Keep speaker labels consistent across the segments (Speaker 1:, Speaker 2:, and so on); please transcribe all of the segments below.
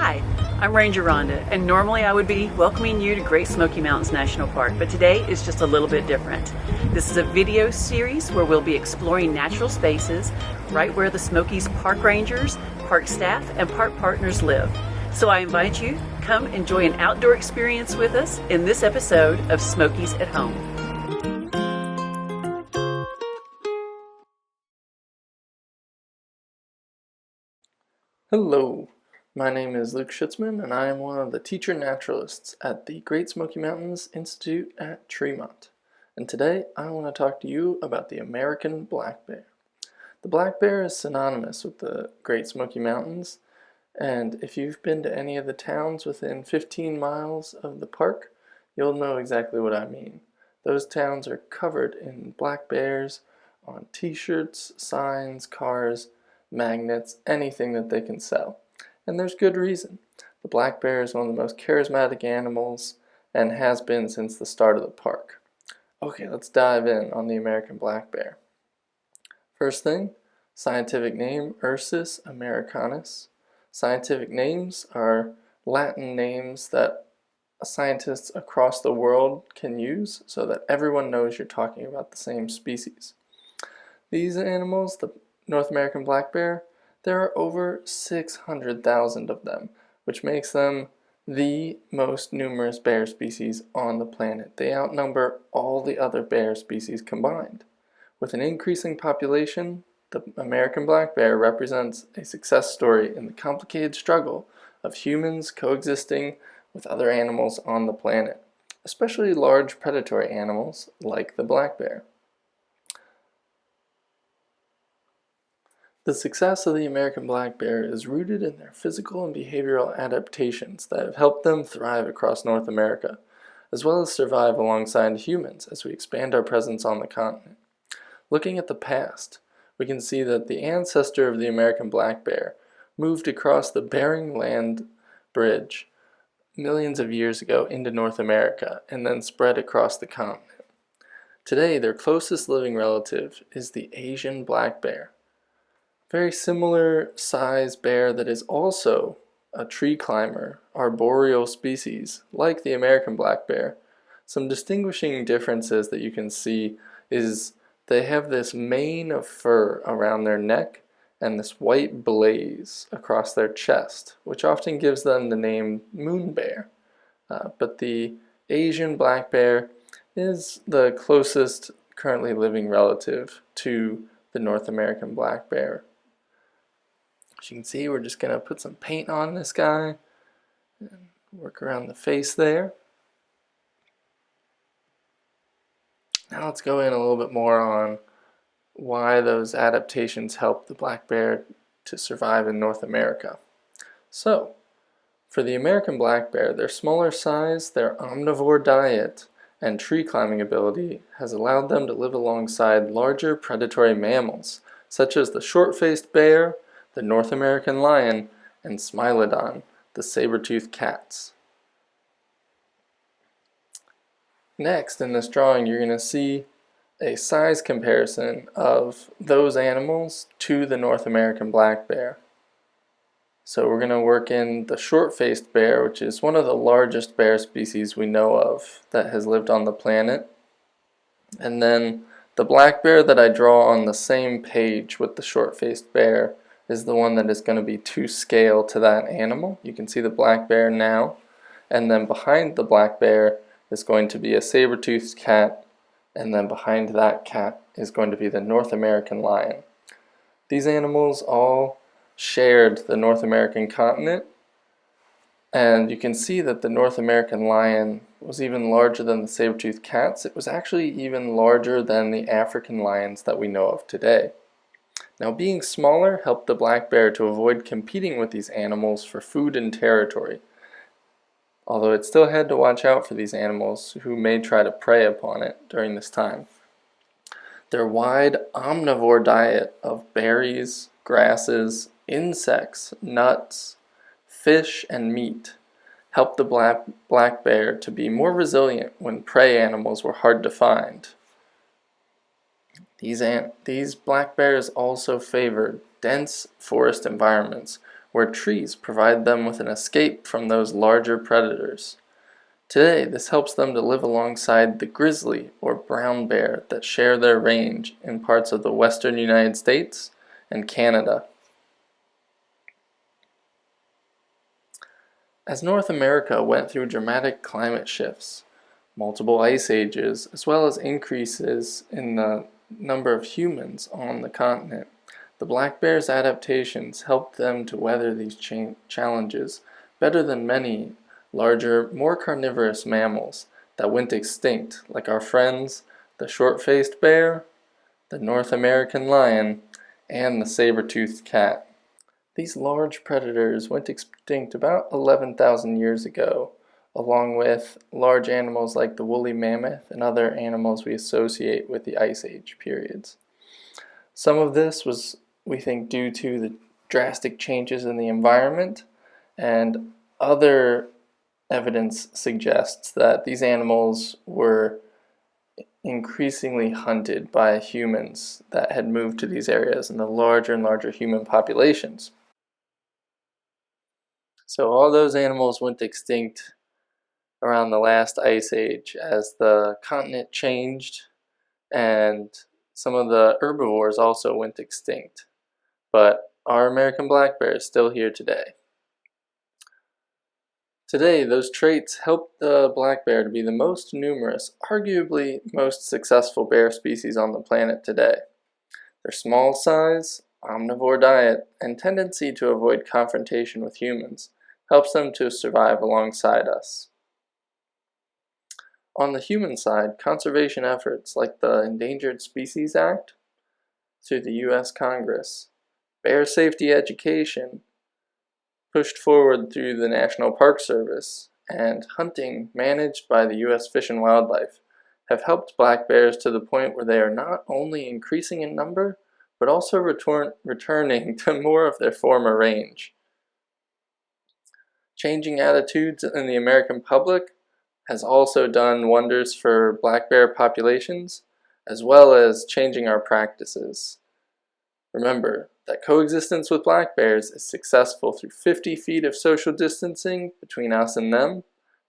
Speaker 1: Hi, I'm Ranger Rhonda, and normally I would be welcoming you to Great Smoky Mountains National Park, but today is just a little bit different. This is a video series where we'll be exploring natural spaces right where the Smokies park rangers, park staff, and park partners live. So I invite you, come enjoy an outdoor experience with us in this episode of Smokies at Home.
Speaker 2: Hello, my name is Luke Schutzman and I am one of the teacher naturalists at the Great Smoky Mountains Institute at Tremont. And today I want to talk to you about the American black bear. The black bear is synonymous with the Great Smoky Mountains, and if you've been to any of the towns within 15 miles of the park, you'll know exactly what I mean. Those towns are covered in black bears on t-shirts, signs, cars, magnets, anything that they can sell. And there's good reason. The black bear is one of the most charismatic animals and has been since the start of the park. Okay, let's dive in on the American black bear. First thing, scientific name Ursus americanus. Scientific names are Latin names that scientists across the world can use so that everyone knows you're talking about the same species. These animals, the North American black bear, there are over 600,000 of them, which makes them the most numerous bear species on the planet. They outnumber all the other bear species combined. With an increasing population, the American black bear represents a success story in the complicated struggle of humans coexisting with other animals on the planet, especially large predatory animals like the black bear. The success of the American black bear is rooted in their physical and behavioral adaptations that have helped them thrive across North America, as well as survive alongside humans as we expand our presence on the continent. Looking at the past, we can see that the ancestor of the American black bear moved across the Bering Land Bridge millions of years ago into North America and then spread across the continent. Today, their closest living relative is the Asian black bear. Very similar size bear that is also a tree climber, arboreal species, like the American black bear. Some distinguishing differences that you can see is they have this mane of fur around their neck and this white blaze across their chest, which often gives them the name moon bear. But the Asian black bear is the closest currently living relative to the North American black bear. As you can see, we're just going to put some paint on this guy and work around the face there. Now let's go in a little bit more on why those adaptations help the black bear to survive in North America. So, for the American black bear, their smaller size, their omnivore diet, and tree climbing ability has allowed them to live alongside larger predatory mammals, such as the short-faced bear, the North American lion, and Smilodon, the saber-toothed cats. Next, in this drawing, you're going to see a size comparison of those animals to the North American black bear. So we're going to work in the short-faced bear, which is one of the largest bear species we know of that has lived on the planet. And then the black bear that I draw on the same page with the short-faced bear is the one that is going to be to scale to that animal. You can see the black bear now, and then behind the black bear is going to be a saber-toothed cat, and then behind that cat is going to be the North American lion. These animals all shared the North American continent, and you can see that the North American lion was even larger than the saber-toothed cats. It was actually even larger than the African lions that we know of today. Now, being smaller helped the black bear to avoid competing with these animals for food and territory, although it still had to watch out for these animals who may try to prey upon it during this time. Their wide omnivore diet of berries, grasses, insects, nuts, fish, and meat helped the black bear to be more resilient when prey animals were hard to find. These black bears also favored dense forest environments where trees provide them with an escape from those larger predators. Today, this helps them to live alongside the grizzly or brown bear that share their range in parts of the western United States and Canada. As North America went through dramatic climate shifts, multiple ice ages, as well as increases in the number of humans on the continent, the black bear's adaptations helped them to weather these challenges better than many larger, more carnivorous mammals that went extinct, like our friends the short-faced bear, the North American lion, and the saber-toothed cat. These large predators went extinct about 11,000 years ago, along with large animals like the woolly mammoth and other animals we associate with the Ice Age periods. Some of this was, we think, due to the drastic changes in the environment, and other evidence suggests that these animals were increasingly hunted by humans that had moved to these areas and the larger and larger human populations. So all those animals went extinct around the last ice age as the continent changed, and some of the herbivores also went extinct. But our American black bear is still here today. Today, those traits help the black bear to be the most numerous, arguably most successful bear species on the planet today. Their small size, omnivore diet, and tendency to avoid confrontation with humans helps them to survive alongside us. On the human side, conservation efforts like the Endangered Species Act through the U.S. Congress, bear safety education pushed forward through the National Park Service, and hunting managed by the U.S. Fish and Wildlife have helped black bears to the point where they are not only increasing in number, but also returning to more of their former range. Changing attitudes in the American public has also done wonders for black bear populations, as well as changing our practices. Remember that coexistence with black bears is successful through 50 feet of social distancing between us and them,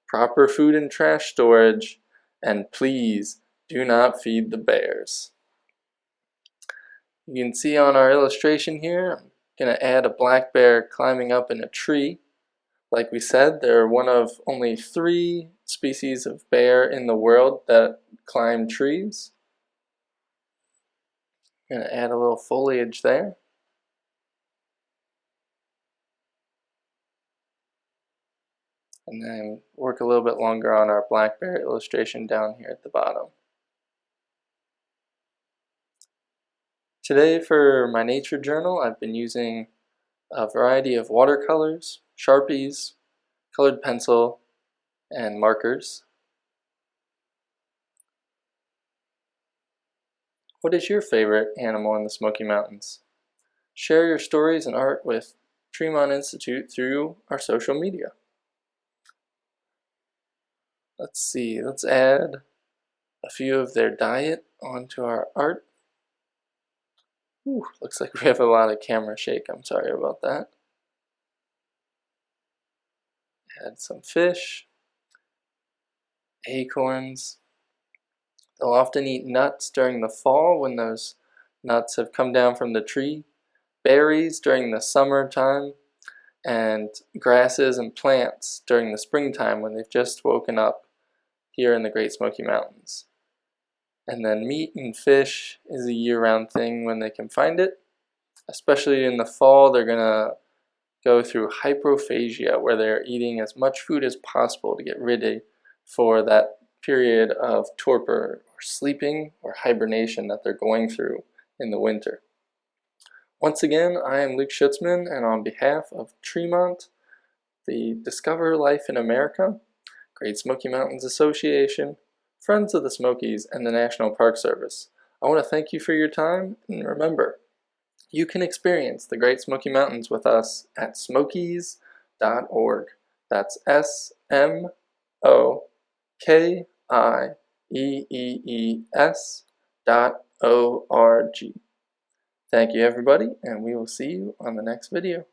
Speaker 2: proper food and trash storage, and please do not feed the bears. You can see on our illustration here, I'm going to add a black bear climbing up in a tree. Like we said, they're one of only 3 species of bear in the world that climb trees. I'm going to add a little foliage there. And then work a little bit longer on our black bear illustration down here at the bottom. Today for my nature journal, I've been using a variety of watercolors, Sharpies, colored pencil, and markers. What is your favorite animal in the Smoky Mountains? Share your stories and art with Tremont Institute through our social media. Let's see, let's add a few of their diet onto our art. Ooh, looks like we have a lot of camera shake. I'm sorry about that. Add some fish, acorns. They'll often eat nuts during the fall when those nuts have come down from the tree, berries during the summertime, and grasses and plants during the springtime when they've just woken up here in the Great Smoky Mountains. And then meat and fish is a year-round thing when they can find it. Especially in the fall, they're going to go through hypophagia, where they're eating as much food as possible to get ready for that period of torpor or sleeping or hibernation that they're going through in the winter. Once again, I am Luke Schutzman, and on behalf of Tremont, the Discover Life in America, Great Smoky Mountains Association, Friends of the Smokies, and the National Park Service, I want to thank you for your time, and remember, you can experience the Great Smoky Mountains with us at smokies.org. That's SMOKIEEES.org. Thank you, everybody, and we will see you on the next video.